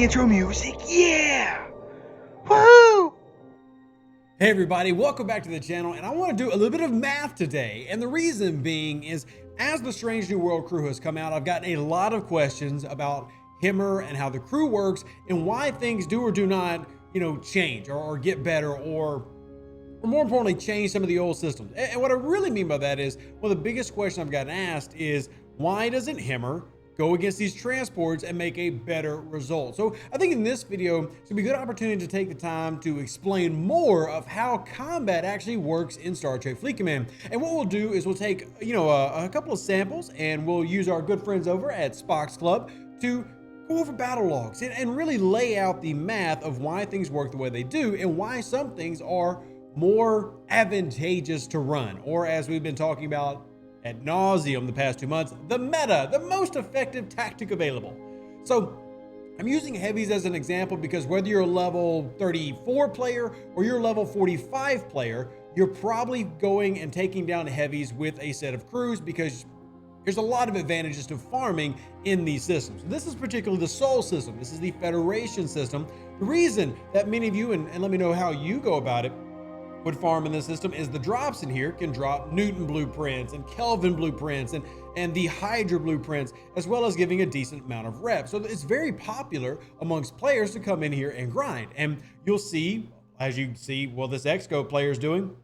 the intro music. Yeah! Woohoo! Hey everybody, welcome back to the channel, and I want to do a little bit of math today. And the reason being is, as the Strange New World crew has come out, I've gotten a lot of questions about Himmer and how the crew works and why things do or do not, change or get better or more importantly, change some of the old systems. And what I really mean by that is, one of the biggest questions I've gotten asked is, why doesn't Himmer go against these transports and make a better result? So I think in this video, it's gonna be a good opportunity to take the time to explain more of how combat actually works in Star Trek Fleet Command. And what we'll do is we'll take, a couple of samples, and we'll use our good friends over at Spock's Club to go over battle logs and really lay out the math of why things work the way they do and why some things are more advantageous to run, or as we've been talking about ad nauseum the past 2 months, the meta, the most effective tactic available. So I'm using heavies as an example because whether you're a level 34 player or you're a level 45 player, you're probably going and taking down heavies with a set of crews because there's a lot of advantages to farming in these systems. This is particularly the Sol system. This is the Federation system. The reason that many of you, and let me know how you go about it, would farm in this system is the drops in here can drop Newton blueprints and Kelvin blueprints and the Hydra blueprints, as well as giving a decent amount of reps. So it's very popular amongst players to come in here and grind. And you'll see, as you see, well, this Exco player is doing,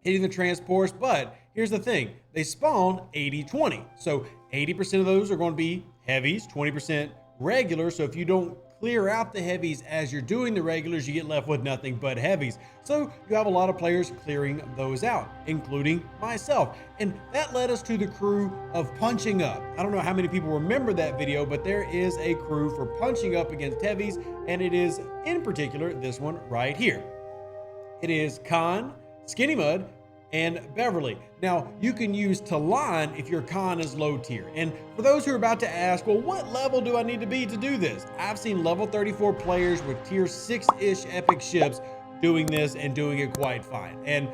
hitting the transports, but here's the thing, they spawn 80-20. So 80% of those are going to be heavies, 20% regular. So if you don't clear out the heavies as you're doing the regulars, you get left with nothing but heavies. So you have a lot of players clearing those out, including myself. And that led us to the crew of punching up. I don't know how many people remember that video, but there is a crew for punching up against heavies, and it is in particular this one right here. It is Khan, Skinny Mud, and Beverly. Now, you can use Tlann if your Khan is low tier. And for those who are about to ask, well, what level do I need to be to do this? I've seen level 34 players with tier 6-ish epic ships doing this and doing it quite fine. And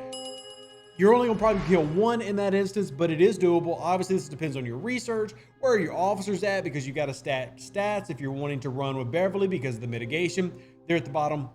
you're only gonna probably kill one in that instance, but it is doable. Obviously, this depends on your research, where are your officers at, because you gotta stack stats if you're wanting to run with Beverly because of the mitigation. They're at the bottom.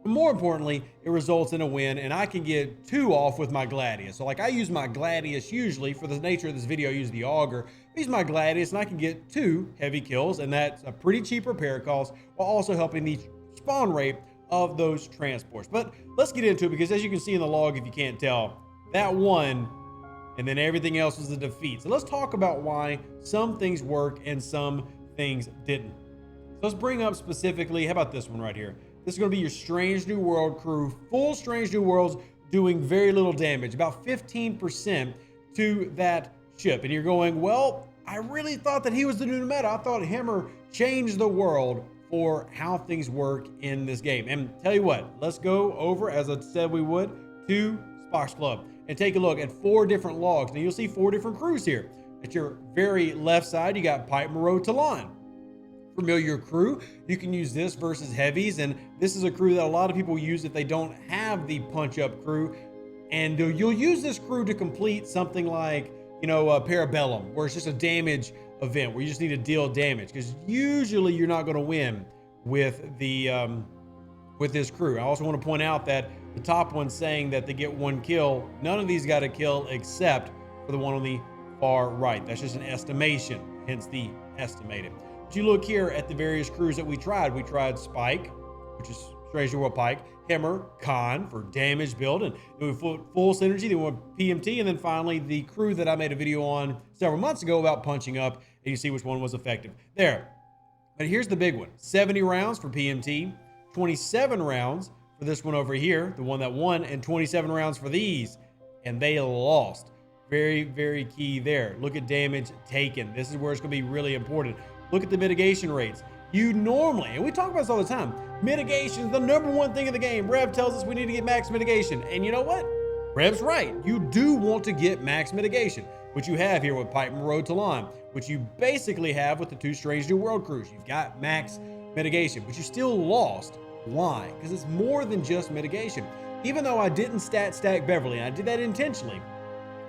More importantly, it results in a win, and I can get 2 off with my Gladius. So like I use my Gladius usually, for the nature of this video, I use the Auger. I use my Gladius and I can get 2 heavy kills, and that's a pretty cheap repair cost while also helping the spawn rate of those transports. But let's get into it, because as you can see in the log, if you can't tell, that won and then everything else was a defeat. So let's talk about why some things work and some things didn't. So let's bring up specifically, how about this one right here? This is going to be your Strange New World crew, full Strange New Worlds, doing very little damage, about 15% to that ship. And you're going, well, I really thought that he was the new meta. I thought Himmer changed the world for how things work in this game. And tell you what, let's go over, as I said we would, to Spock's Club and take a look at 4 different logs. Now you'll see 4 different crews here. At your very left side, you got Pike Moreau Chen. Familiar crew. You can use this versus heavies, and this is a crew that a lot of people use if they don't have the punch up crew, and you'll use this crew to complete something like a Parabellum, where it's just a damage event where you just need to deal damage, because usually you're not going to win with the with this crew. I also want to point out that the top one saying that they get 1 kill, none of these got a kill except for the one on the far right. That's just an estimation, hence the estimated. If you look here at the various crews that we tried Spike, which is Strange New World Pike, Himmer, Khan for damage build, and then we full synergy, then we went PMT, and then finally the crew that I made a video on several months ago about punching up, and you see which one was effective there. But here's the big one: 70 rounds for PMT, 27 rounds for this one over here, the one that won, and 27 rounds for these, and they lost. Very, very key there. Look at damage taken. This is where it's going to be really important. Look at the mitigation rates. You normally, and we talk about this all the time, mitigation is the #1 thing in the game. Rev tells us we need to get max mitigation. And you know what? Rev's right. You do want to get max mitigation, which you have here with Pike Moreau Chen, which you basically have with the 2 Strange New World crews. You've got max mitigation, but you still lost. Why? Because it's more than just mitigation. Even though I didn't stack Beverly, and I did that intentionally,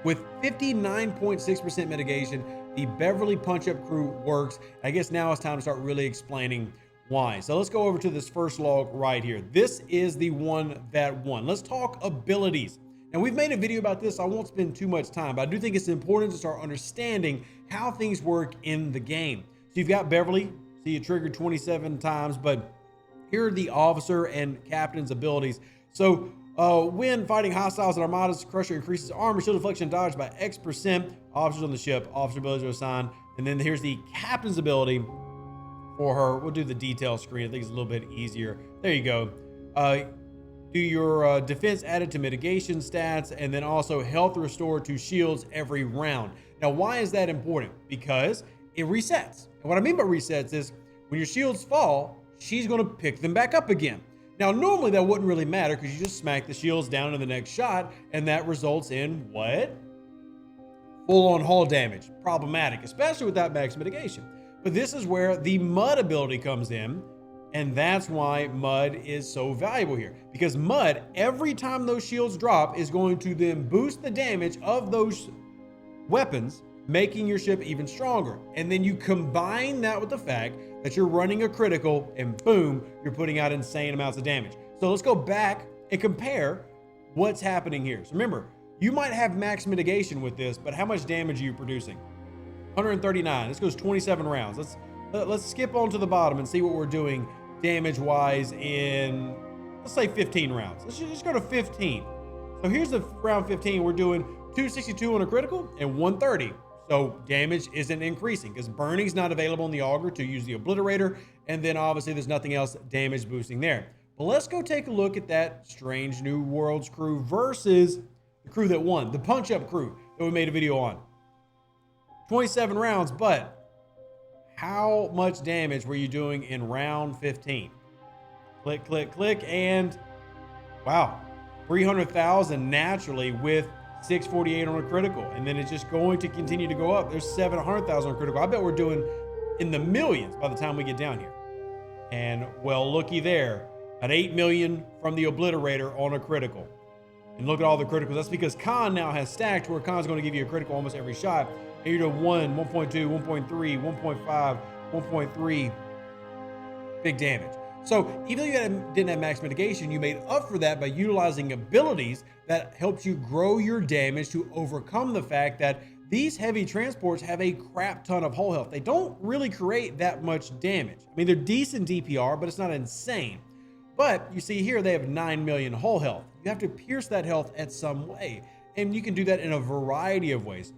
with 59.6% mitigation, the Beverly punch-up crew works. I guess now it's time to start really explaining why. So let's go over to this first log right here. This is the one that won. Let's talk abilities. Now, we've made a video about this. I won't spend too much time, but I do think it's important to start understanding how things work in the game. So you've got Beverly. See, it triggered 27 times, but here are the officer and captain's abilities. So when fighting hostiles and armadas, Crusher increases armor, shield deflection, dodge by X%. Officers on the ship, officer abilities are assigned. And then here's the captain's ability for her. We'll do the detail screen. I think it's a little bit easier. There you go. Do your defense added to mitigation stats, and then also health restored to shields every round. Now, why is that important? Because it resets. And what I mean by resets is when your shields fall, she's going to pick them back up again. Now, normally that wouldn't really matter because you just smack the shields down in the next shot, and that results in what? Full-on hull damage. Problematic, especially without max mitigation. But this is where the mud ability comes in, and that's why mud is so valuable here. Because mud, every time those shields drop, is going to then boost the damage of those weapons, making your ship even stronger. And then you combine that with the fact that you're running a critical, and boom, you're putting out insane amounts of damage. So let's go back and compare what's happening here. So remember, you might have max mitigation with this, but how much damage are you producing? 139. This goes 27 rounds. Let's skip on to the bottom and see what we're doing damage-wise in, let's say 15 rounds. Let's just go to 15. So here's the round 15. We're doing 262 on a critical and 130. So damage isn't increasing because burning's not available in the auger to use the obliterator. And then obviously there's nothing else damage boosting there. But let's go take a look at that Strange New Worlds crew versus the crew that won, the punch-up crew that we made a video on. 27 rounds, but how much damage were you doing in round 15? Click, click, click, and wow, 300,000 naturally with 648 on a critical, and then it's just going to continue to go up. There's 700,000 on critical. I bet we're doing in the millions by the time we get down here. And well, looky there, at 8 million from the obliterator on a critical. And look at all the criticals. That's because Khan now has stacked where Khan's going to give you a critical almost every shot. And you're doing 1, 1.2, 1.3, 1.5, 1.3 big damage. So even though you didn't have max mitigation, you made up for that by utilizing abilities that helped you grow your damage to overcome the fact that these heavy transports have a crap ton of hull health. They don't really create that much damage. I mean, they're decent DPR, but it's not insane. But you see here, they have 9 million hull health. You have to pierce that health at some way. And you can do that in a variety of ways.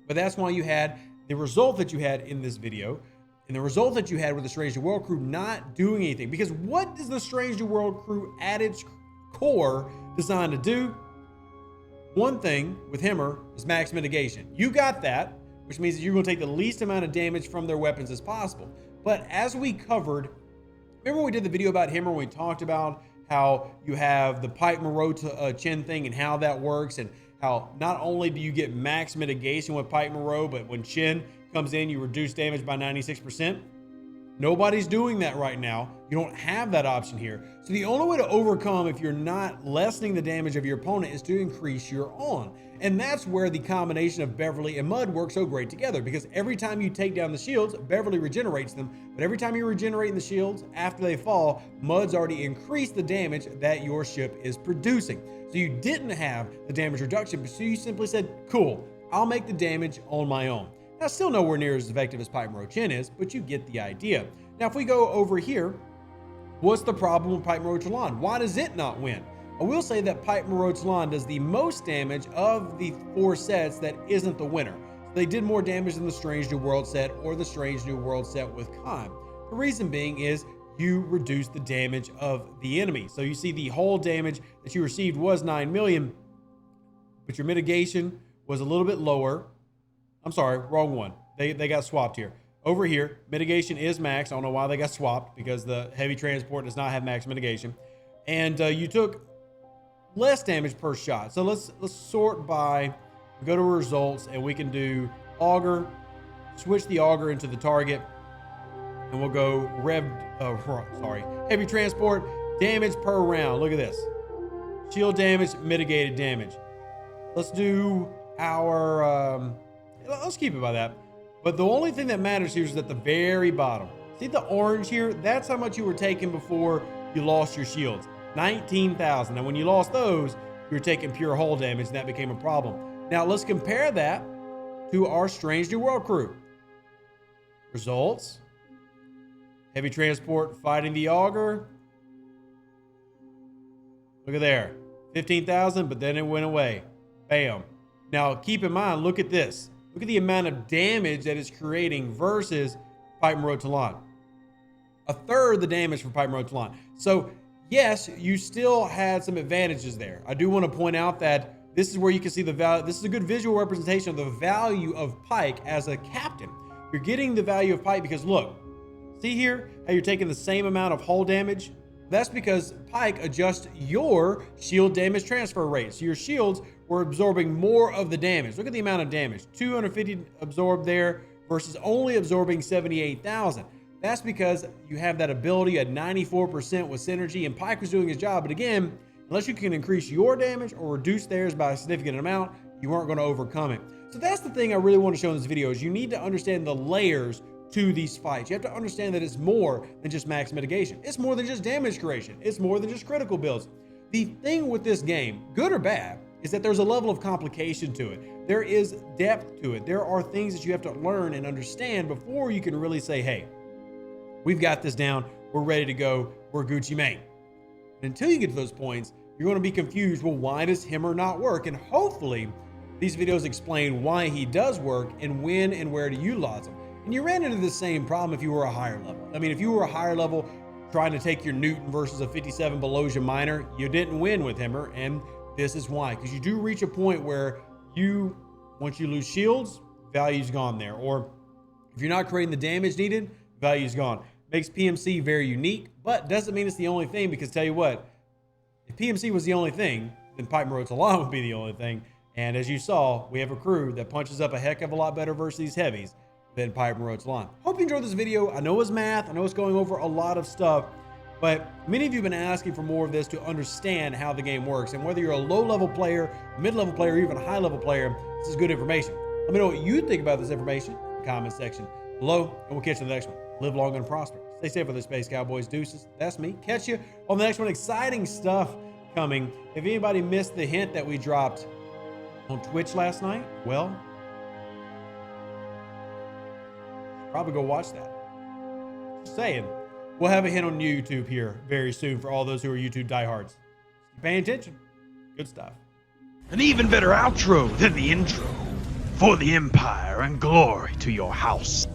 But that's why you had the result that you had in this video, and the result that you had with the Strange New World crew not doing anything. Because what is the Strange New World crew at its core designed to do? One thing with Himmer is max mitigation. You got that, which means that you're going to take the least amount of damage from their weapons as possible. But as we covered, remember when we did the video about Himmer, when we talked about how you have the Pike Moreau Chen thing and how that works, and how not only do you get max mitigation with Pike Moreau, but when Chen comes in, you reduce damage by 96%. Nobody's doing that right now. You don't have that option here. So the only way to overcome if you're not lessening the damage of your opponent is to increase your on. And that's where the combination of Beverly and Mud works so great together, because every time you take down the shields, Beverly regenerates them. But every time you're regenerating the shields after they fall, Mud's already increased the damage that your ship is producing. So you didn't have the damage reduction, so you simply said, cool, I'll make the damage on my own. Now, still nowhere near as effective as Pike Moreau Chen is, but you get the idea. Now, if we go over here, what's the problem with Pike Moreau Tlann? Why does it not win? I will say that Pike Moreau Tlann does the most damage of the 4 sets that isn't the winner. So they did more damage than the Strange New World set or the Strange New World set with Khan. The reason being is you reduce the damage of the enemy. So you see the whole damage that you received was 9 million, but your mitigation was a little bit lower. I'm sorry, wrong one. They got swapped here. Over here, mitigation is max. I don't know why they got swapped, because the heavy transport does not have max mitigation. And you took less damage per shot. So let's sort by, go to results, and we can do auger, switch the auger into the target, and we'll go heavy transport, damage per round. Look at this. Shield damage, mitigated damage. Let's do our, let's keep it by that. But the only thing that matters here is at the very bottom. See the orange here? That's how much you were taking before you lost your shields. 19,000. Now, when you lost those, you were taking pure hull damage, and that became a problem. Now, let's compare that to our Strange New World crew. Results. Heavy transport fighting the auger. Look at there. 15,000, but then it went away. Bam. Now, keep in mind, look at this. Look at the amount of damage that it's creating versus Pike Moreau Tlann. A third the damage for Pike Moreau Tlann. So, yes, you still had some advantages there. I do want to point out that this is where you can see the value. This is a good visual representation of the value of Pike as a captain. You're getting the value of Pike because, look, see here how you're taking the same amount of hull damage? That's because Pike adjusts your shield damage transfer rate. So your shields were absorbing more of the damage. Look at the amount of damage. 250 absorbed there versus only absorbing 78,000. That's because you have that ability at 94% with synergy, and Pike was doing his job. But again, unless you can increase your damage or reduce theirs by a significant amount, you aren't going to overcome it. So that's the thing I really want to show in this video is you need to understand the layers to these fights. You have to understand that it's more than just max mitigation. It's more than just damage creation. It's more than just critical builds. The thing with this game, good or bad, is that there's a level of complication to it. There is depth to it. There are things that you have to learn and understand before you can really say, hey, we've got this down. We're ready to go. We're Gucci Mane. And until you get to those points, you're going to be confused. Well, why does Himmer not work? And hopefully these videos explain why he does work and when and where to utilize them. And you ran into the same problem if you were a higher level. I mean, if you were a higher level trying to take your Newton versus a 57 Belosia minor, you didn't win with Himmer, and this is why. Because you do reach a point where once you lose shields, value's gone there. Or if you're not creating the damage needed, value's gone. Makes PMC very unique, but doesn't mean it's the only thing, because tell you what, if PMC was the only thing, then Pike Moreau Chen would be the only thing. And as you saw, we have a crew that punches up a heck of a lot better versus these heavies than Pike Moreau Chen. Hope you enjoyed this video. I know it's math. I know it's going over a lot of stuff, but many of you have been asking for more of this to understand how the game works. And whether you're a low-level player, mid-level player, or even a high-level player, this is good information. Let me know what you think about this information in the comment section below, and we'll catch you in the next one. Live long and prosper. Stay safe with the Space Cowboys. Deuces. That's me. Catch you on the next one. Exciting stuff coming. If anybody missed the hint that we dropped on Twitch last night, well, probably go watch that. Just saying. We'll have a hint on YouTube here very soon for all those who are YouTube diehards. Keep paying attention. Good stuff. An even better outro than the intro. For the Empire and glory to your house.